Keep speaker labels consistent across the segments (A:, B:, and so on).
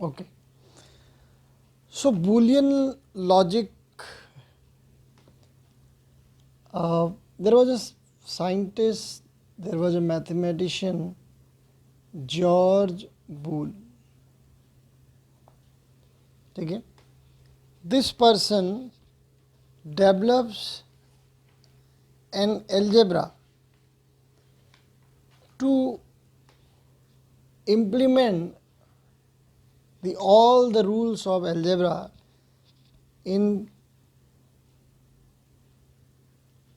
A: Okay. So Boolean logic, there was a scientist, there was a mathematician, George Boole. ठीक है. This person develops an algebra to implement all the rules of algebra in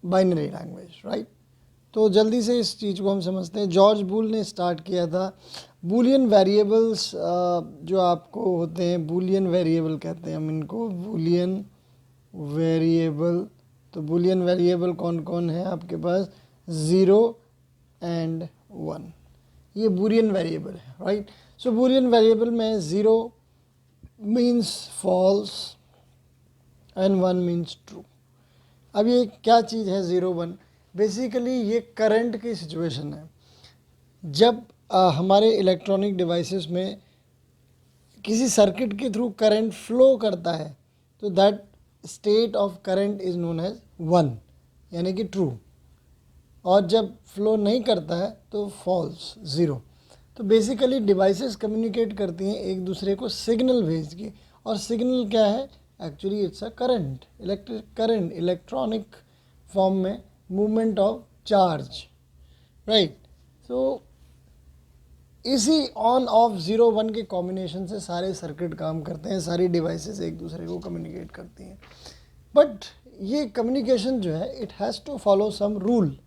A: binary language, right. तो जल्दी से इस चीज़ को हम समझते हैं. जॉर्ज बूल ने स्टार्ट किया था. बूलियन वेरिएबल्स जो आपको होते हैं, बूलियन वेरिएबल कहते हैं हम इनको, बूलियन वेरिएबल. तो बूलियन वेरिएबल कौन कौन है आपके पास? 0 एंड 1. ये बूलियन वेरिएबल है, राइट. सो बूलियन वेरिएबल में 0 means false and 1 means true. अब ये क्या चीज़ है 0 1? बेसिकली ये करंट की सिचुएशन है. जब हमारे इलेक्ट्रॉनिक डिवाइसेस में किसी सर्किट के थ्रू करंट फ्लो करता है तो that state of current is known as 1, यानी कि ट्रू. और जब फ्लो नहीं करता है तो फॉल्स, 0. तो बेसिकली डिवाइसेस कम्युनिकेट करती हैं एक दूसरे को सिग्नल भेज के. और सिग्नल क्या है? Actually it's a current, electric current, electronic form में मूवमेंट ऑफ चार्ज, राइट. तो इसी ऑन ऑफ 0 1 के कॉम्बिनेशन से सारे सर्किट काम करते हैं, सारी डिवाइसेस एक दूसरे को कम्युनिकेट करती हैं. बट ये कम्युनिकेशन जो है it has to follow some rule.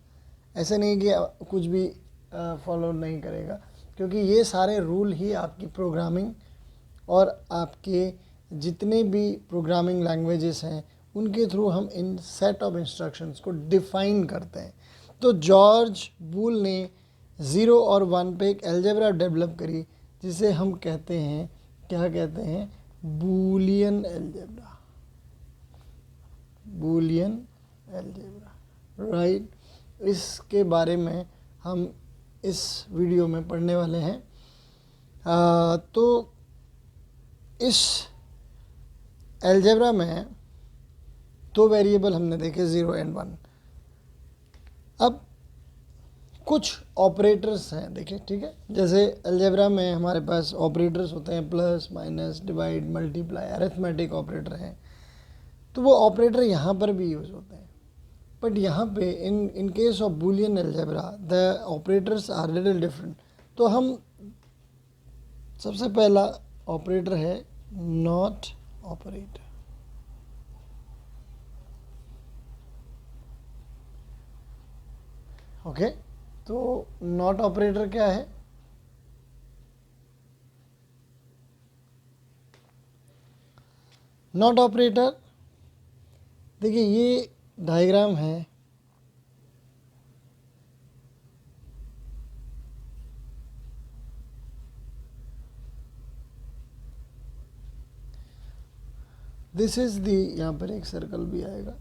A: ऐसे नहीं कि कुछ भी फॉलो नहीं करेगा, क्योंकि ये सारे रूल ही आपकी प्रोग्रामिंग और आपके जितने भी प्रोग्रामिंग लैंग्वेजेस हैं उनके थ्रू हम इन सेट ऑफ इंस्ट्रक्शंस को डिफ़ाइन करते हैं. तो जॉर्ज बूल ने 0 और 1 पे एक अलजेब्रा डेवलप करी जिसे हम कहते हैं, क्या कहते हैं? Boolean algebra. Boolean algebra, right. इसके बारे में हम इस वीडियो में पढ़ने वाले हैं. तो इस अलजेब्रा में 2 वेरिएबल हमने देखे, 0 एंड 1. अब कुछ ऑपरेटर्स हैं, देखिए, ठीक है. जैसे अलजेब्रा में हमारे पास ऑपरेटर्स होते हैं, plus, minus, divide, multiply, arithmetic operator हैं. तो वो ऑपरेटर यहाँ पर भी यूज़ होते हैं. बट यहाँ पे in case of Boolean algebra the operators are little different. तो हम सबसे पहला ऑपरेटर है नॉट ऑपरेटर. ओके. तो नॉट ऑपरेटर क्या है? नॉट ऑपरेटर, देखिए ये डायग्राम है. दिस इज दी, यहाँ पर एक सर्कल भी आएगा.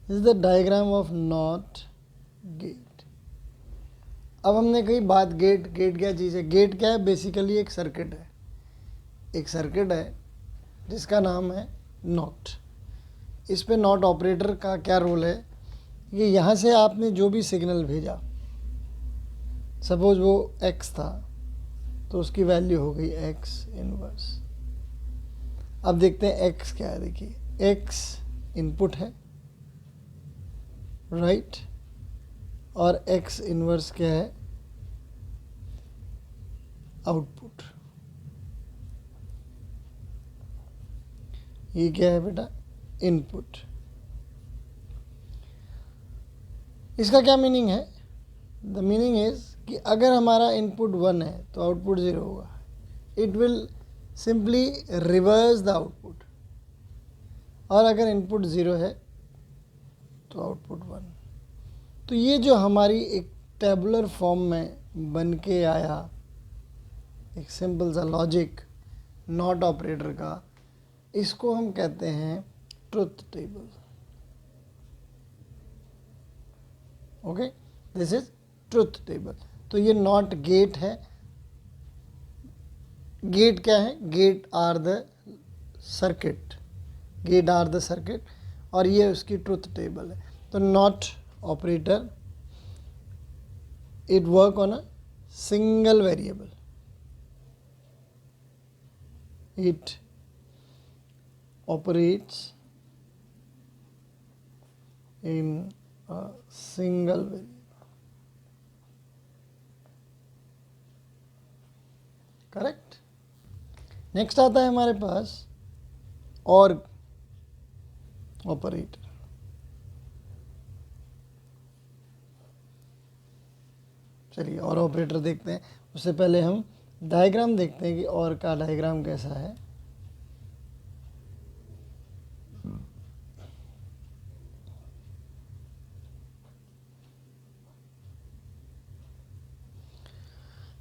A: This is the diagram of not gate. अब हमने कही बात गेट. गेट क्या चीज़ है? गेट क्या है? बेसिकली एक सर्किट है. एक सर्किट है जिसका नाम है नॉट. इस पे नॉट ऑपरेटर का क्या रोल है? कि यहाँ से आपने जो भी सिग्नल भेजा, सपोज वो x था तो उसकी वैल्यू हो गई x इनवर्स. अब देखते हैं x क्या है. देखिए x इनपुट है, राइट. और x इनवर्स क्या है? आउटपुट. ये क्या है बेटा? इनपुट. इसका क्या मीनिंग है? द मीनिंग इज कि अगर हमारा इनपुट 1 है तो आउटपुट 0 होगा. It will simply reverse the output. और अगर इनपुट 0 है तो आउटपुट 1. तो ये जो हमारी एक टेबुलर फॉर्म में बन के आया एक सिंपल सा लॉजिक नॉट ऑपरेटर का, इसको हम कहते हैं truth table. Okay, this is truth table. तो ये नॉट गेट है. गेट क्या है? Gate are the circuit, gate are the circuit, और ये उसकी ट्रुथ टेबल है. तो not operator, it work on a single variable, it operates in a single variable. Correct. Next आता है हमारे पास और ऑपरेटर. चलिए और ऑपरेटर देखते हैं. उससे पहले हम डायग्राम देखते हैं कि और का डायग्राम कैसा है.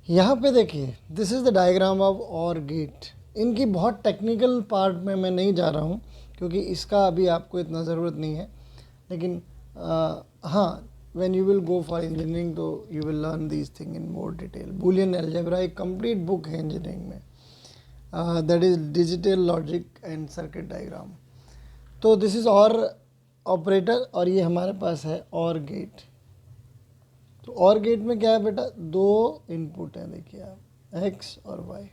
A: यहाँ पे देखिए, this is the diagram of और गेट. इनकी बहुत टेक्निकल पार्ट में मैं नहीं जा रहा हूँ क्योंकि इसका अभी आपको इतना ज़रूरत नहीं है. लेकिन हाँ, when you will go for engineering तो you will learn these thing in more detail. Boolean algebra एक complete book है engineering में, that is digital logic and circuit diagram. तो this is और ऑपरेटर और ये हमारे पास है और गेट. तो और गेट में क्या है बेटा? दो इनपुट हैं, देखिए आप, x और y,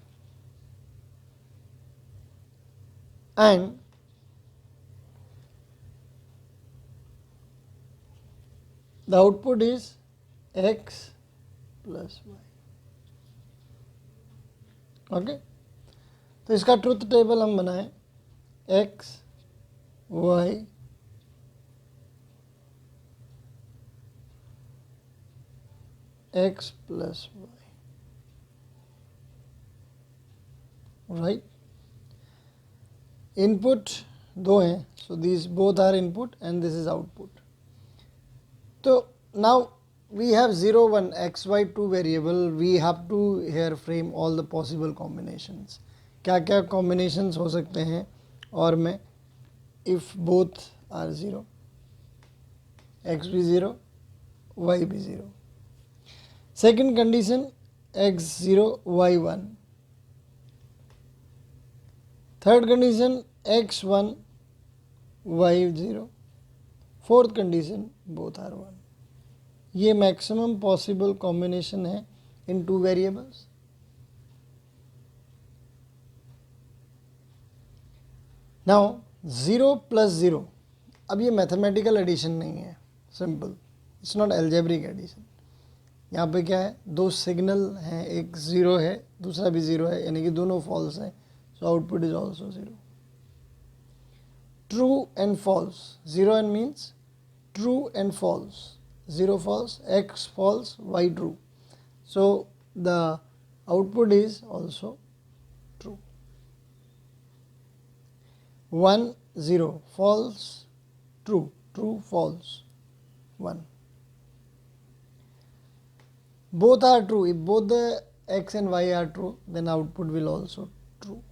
A: and the output is x plus y. Okay. तो इसका ट्रुथ टेबल हम बनाएं, x y x plus y, right. Input दो हैं, so these both are input and this is output. तो now we have 0 1 x y 2 variable, we have to here frame all the possible combinations. क्या क्या combinations हो सकते हैं और में, if both are 0, x भी 0 y भी 0. Second condition, x 0 y 1. Third condition, x 1 y 0. Fourth condition, both are 1. ये मैक्सिमम पॉसिबल कॉम्बिनेशन है in two variables. Now 0 plus 0, अब ये मैथमेटिकल एडिशन नहीं है, simple, it's not algebraic addition. यहाँ पे क्या है? दो सिग्नल हैं, एक 0 है दूसरा भी 0 है, यानी कि दोनों फॉल्स हैं. So output is also 0. True and false, 0 and means true and false. 0 false, x false, y true. So the output is also true. 1 0 false, true, true, false, 1. Both are true. If both the x and y are true, then output will also true.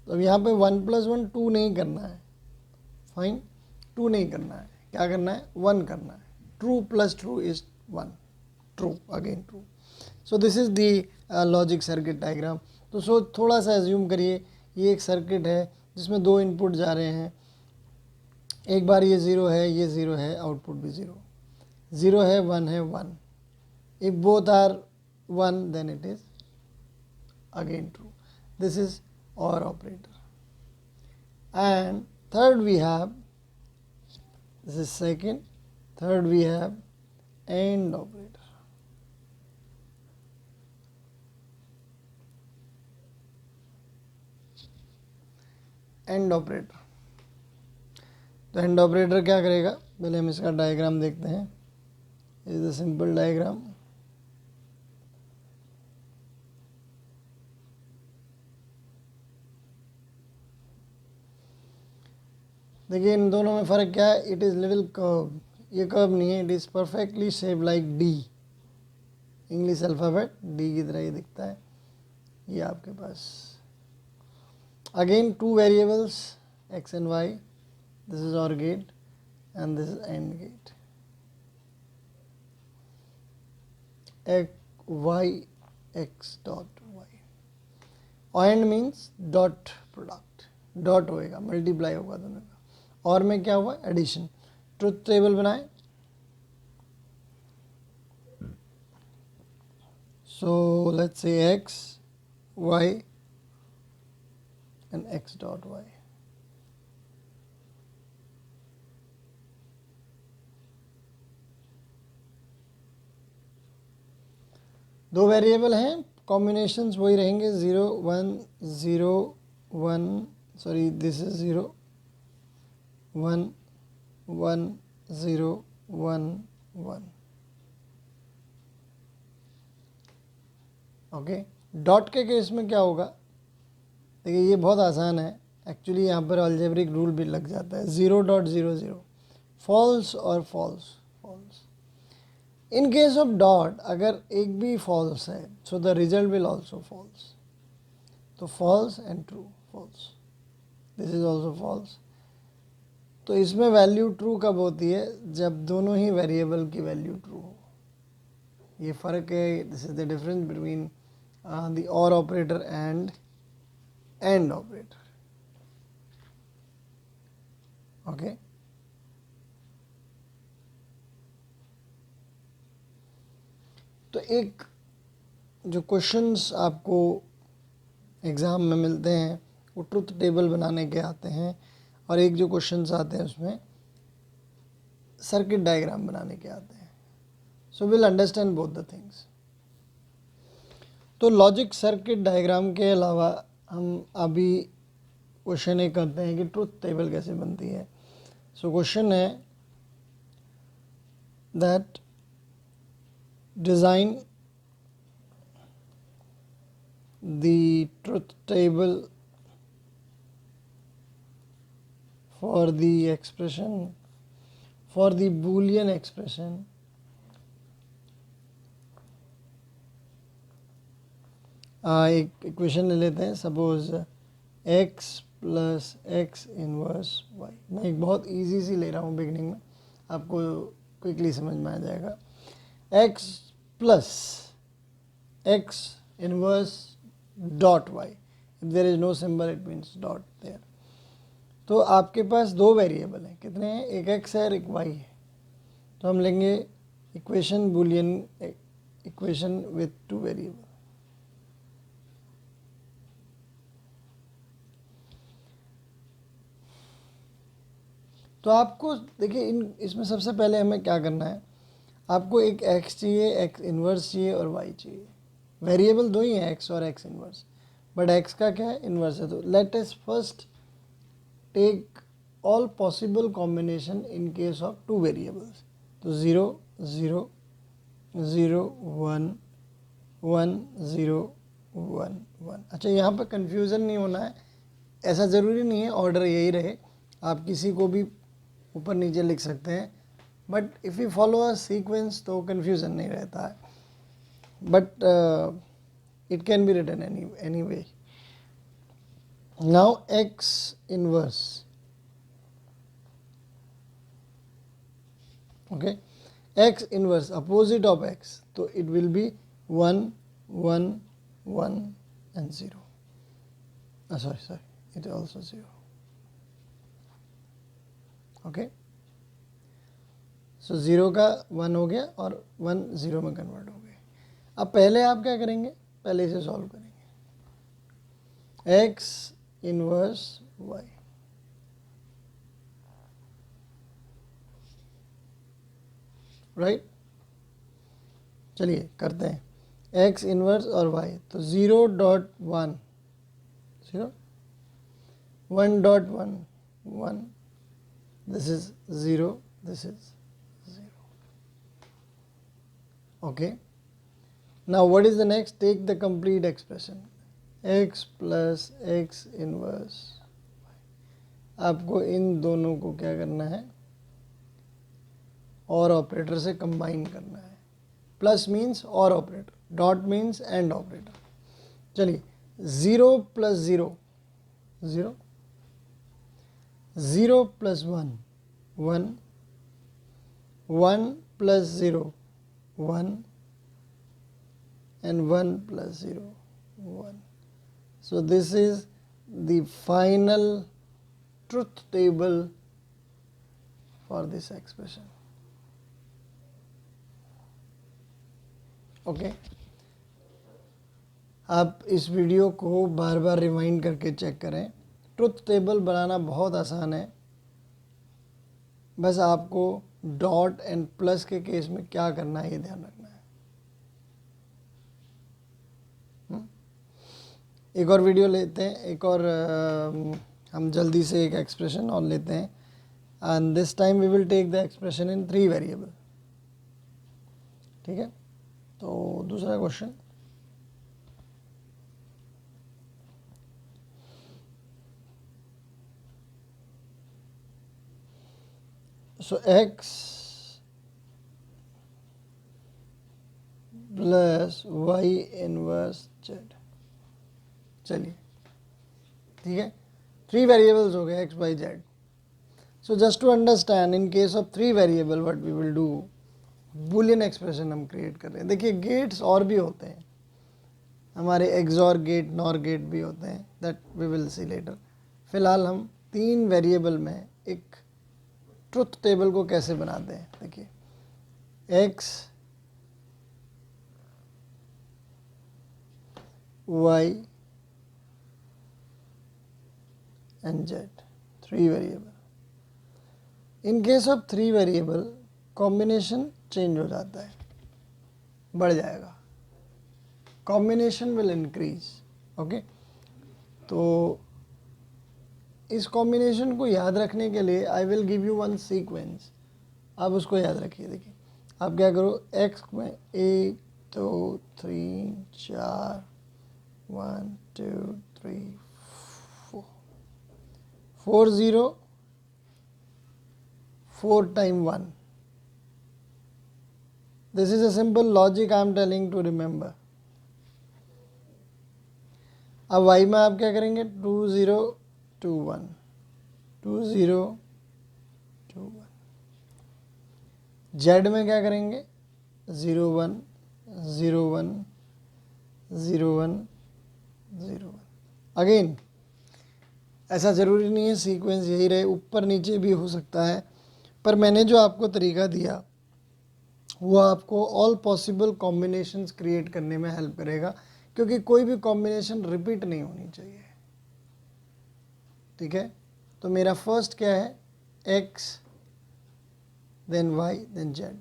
A: तो यहाँ पे 1 plus 1 2 नहीं करना है, fine, 2 नहीं करना है, क्या करना है? 1 करना है. True plus true is 1, true, again true. So this is the logic circuit diagram. तो सो थोड़ा सा एज्यूम करिए, ये एक सर्किट है जिसमें दो इनपुट जा रहे हैं. एक बार ये 0 है, ये 0 है, आउटपुट भी 0. 0 है, 1 है, 1. If both are 1, then it is again true. This is OR operator. And third we have, this is second. Third we have AND operator. AND operator. तो AND operator क्या करेगा? पहले हम इसका डायग्राम देखते हैं. Is the simple diagram. देखिए इन दोनों में फ़र्क क्या है? It is little curve. ये कर्व नहीं है, it is perfectly shape like D. English alphabet D की तरह ही दिखता है. ये आपके पास again two variables X and Y. This is OR gate and this is AND gate. y x dot y. And means dot product, dot होएगा, multiply होगा दोनों का, और में क्या हुआ एडिशन। ट्रुथ टेबल बनाए, so let's say x y and x dot y. दो वेरिएबल हैं, कॉम्बिनेशंस वही रहेंगे 0 1 0 1, sorry this is 0 1 1 0 1 1। Okay, dot के केस में क्या होगा, देखिए ये बहुत आसान है एक्चुअली, यहाँ पर अलजेब्रिक रूल भी लग जाता है, 0.00 फॉल्स और false false. In case of dot अगर एक भी फॉल्स है so the result will also false, तो false and true, false, this is also false. तो इसमें वैल्यू ट्रू कब होती है, जब दोनों ही वेरिएबल की वैल्यू ट्रू हो, ये फ़र्क है, this is the difference between the or operator and operator. Okay, तो एक जो क्वेश्चंस आपको एग्ज़ाम में मिलते हैं वो ट्रुथ टेबल बनाने के आते हैं, और एक जो क्वेश्चंस आते हैं उसमें सर्किट डायग्राम बनाने के आते हैं। So will understand both the things. तो लॉजिक सर्किट डायग्राम के अलावा हम अभी क्वेश्चन ये करते हैं कि ट्रुथ टेबल कैसे बनती है। सो क्वेश्चन है that design the truth table for the expression, for the boolean expression एक इक्वेशन ले लेते हैं, suppose x plus x inverse y। मैं एक बहुत इजी सी ले रहा हूँ बिगिनिंग में, आपको क्विकली समझ में आ जाएगा। x plus x inverse dot y, if there is no symbol it means dot there. तो आपके पास दो वेरिएबल हैं, कितने हैं, एक x है और एक y है। तो हम लेंगे equation Boolean equation with two variable. तो आपको देखिए इसमें सबसे पहले हमें क्या करना है, आपको एक x चाहिए, x इन्वर्स चाहिए और y चाहिए। वेरिएबल दो ही हैं, x और x इन्वर्स, बट x का क्या है, इन्वर्स है। तो let us first take all possible combination in case of two variables. तो 0 0 0 1 1 0 1 1। अच्छा, यहाँ पर कंफ्यूजन नहीं होना है, ऐसा ज़रूरी नहीं है ऑर्डर यही रहे, आप किसी को भी ऊपर नीचे लिख सकते हैं, but if you follow a sequence तो कंफ्यूजन नहीं रहता है, but it can be written any way. Now x inverse, okay, x inverse opposite of x, so it will be 1 1 1 and 0, sorry it is also 0, okay। सो 0 का 1 हो गया और 1 0 में convert हो गए। अब पहले आप क्या करेंगे, पहले इसे सॉल्व करेंगे, x इनवर्स y, राइट। चलिए करते हैं x इनवर्स और y। तो 0.1 0 1.1 1, this is 0, this is 0, okay। Now what is the next, take the complete expression x plus x inverse y। आपको इन दोनों को क्या करना है, और ऑपरेटर से कंबाइन करना है। प्लस मीन्स और operator, dot means and operator. चलिए 0 plus 0 0, 0 plus 1 1, 1 plus 0 1 and 1 plus 0 1, So this is the final truth table for this expression. Okay आप इस वीडियो को बार बार रिवाइंड करके चेक करें. ट्रुथ टेबल बनाना बहुत आसान है. बस आपको डॉट एंड प्लस के केस में क्या करना है ये ध्यान रखना है. एक और वीडियो लेते हैं, एक और हम जल्दी से एक एक्सप्रेशन और लेते हैं. And this time we will take the expression in 3 variable. ठीक है, तो दूसरा question. So x plus y inverse z. चलिए ठीक है, 3 वेरिएबल्स हो गए x, y, z. So just to understand, in case of 3 variable what we will do, Boolean expression हम क्रिएट कर रहे हैं. देखिए गेट्स और भी होते हैं हमारे, एक्सॉर गेट, नॉर गेट भी होते हैं, that we will see later. फिलहाल हम 3 वेरिएबल में एक ट्रुथ टेबल को कैसे बनाते हैं. देखिए x, y and z, 3 variable. In case of 3 variable combination change हो जाता है, बढ़ जाएगा. Combination will increase. ओके, तो इस कॉम्बिनेशन को याद रखने के लिए I will give you one sequence. आप उसको याद रखिए. देखिए आप क्या करो, x में 1 2 3 4 1 2 3 4 4 0 4 time 1. This is a simple logic I am telling to remember. अब y में आप क्या करेंगे, 2 0 2 1 2 0 2 1. z में क्या करेंगे, 0 1 0 1 0 1 0 1. अगेन ऐसा ज़रूरी नहीं है सीक्वेंस यही रहे, ऊपर नीचे भी हो सकता है, पर मैंने जो आपको तरीका दिया वो आपको ऑल पॉसिबल कॉम्बिनेशंस क्रिएट करने में हेल्प करेगा, क्योंकि कोई भी कॉम्बिनेशन रिपीट नहीं होनी चाहिए. ठीक है, तो मेरा फर्स्ट क्या है, x then y then z.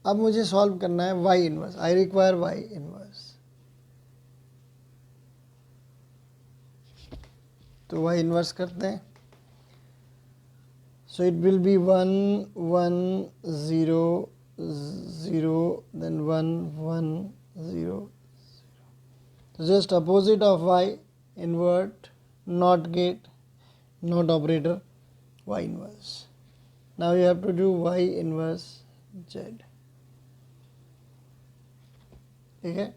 A: अब मुझे सॉल्व करना है y inverse. I require y inverse. तो y इनवर्स करते हैं. So it will be 1 1 0 0 then 1 1 0 0. So just opposite of y, invert, not gate, not operator, y inverse. Now you have to do y inverse z. ठीक है,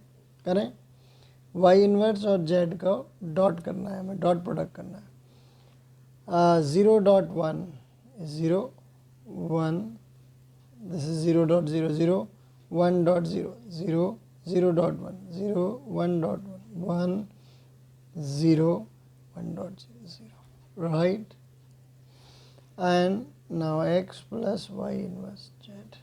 A: करें. y inverse और z का dot करना है, हमें डॉट प्रोडक्ट करना है. 0 dot 1 0 1. This is 0 dot 0 0 1 dot 0 0 0 dot 1 0 1 dot 1 1 0 1 dot 0 0. Right, and now x plus y inverse z.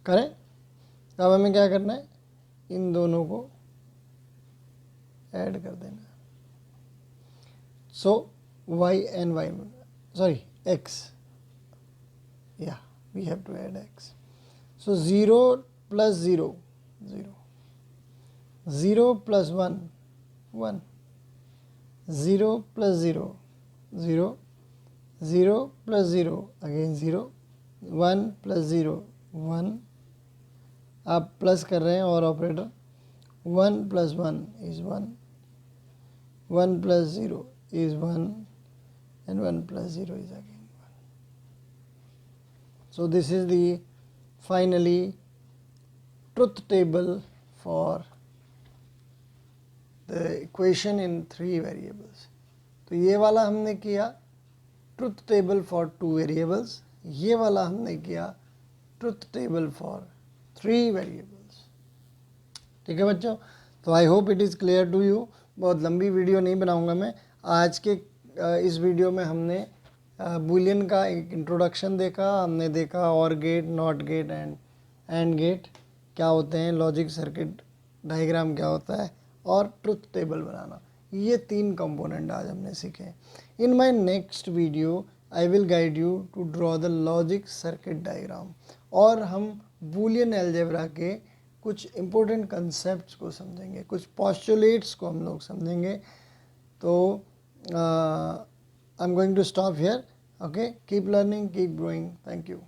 A: करें. अब हमें क्या करना है, इन दोनों को ऐड कर देना. सो y and y, sorry x, yeah, we have to add x. So 0 plus 0 0, 0 plus 1 1, 0 plus 0 0, 0 plus 0 again 0, 1 plus 0 1. आप प्लस कर रहे हैं और operator, 1 plus 1 is 1, 1 plus 0 is 1 and 1 plus 0 is again 1. So this is the finally truth table for the equation in 3 variables. तो ये वाला हमने किया truth table for 2 variables, ये वाला हमने किया truth table for 3 variables. ठीक है बच्चों, तो I hope it is clear to you. बहुत लंबी वीडियो नहीं बनाऊंगा मैं। आज के इस वीडियो में हमने बूलियन का एक इंट्रोडक्शन देखा, हमने देखा और gate, not gate and gate क्या होते हैं, लॉजिक सर्किट डायग्राम क्या होता है, और ट्रुथ टेबल बनाना। ये 3 कंपोनेंट आज हमने सीखे। In my next video I will guide you to draw the logic circuit diagram, और हम बूलियन अलजेब्रा के कुछ इंपॉर्टेंट कंसेप्ट्स को समझेंगे, कुछ पॉस्टुलेट्स को हम लोग समझेंगे। तो I am going to stop here. Okay, keep learning, keep growing. Thank you.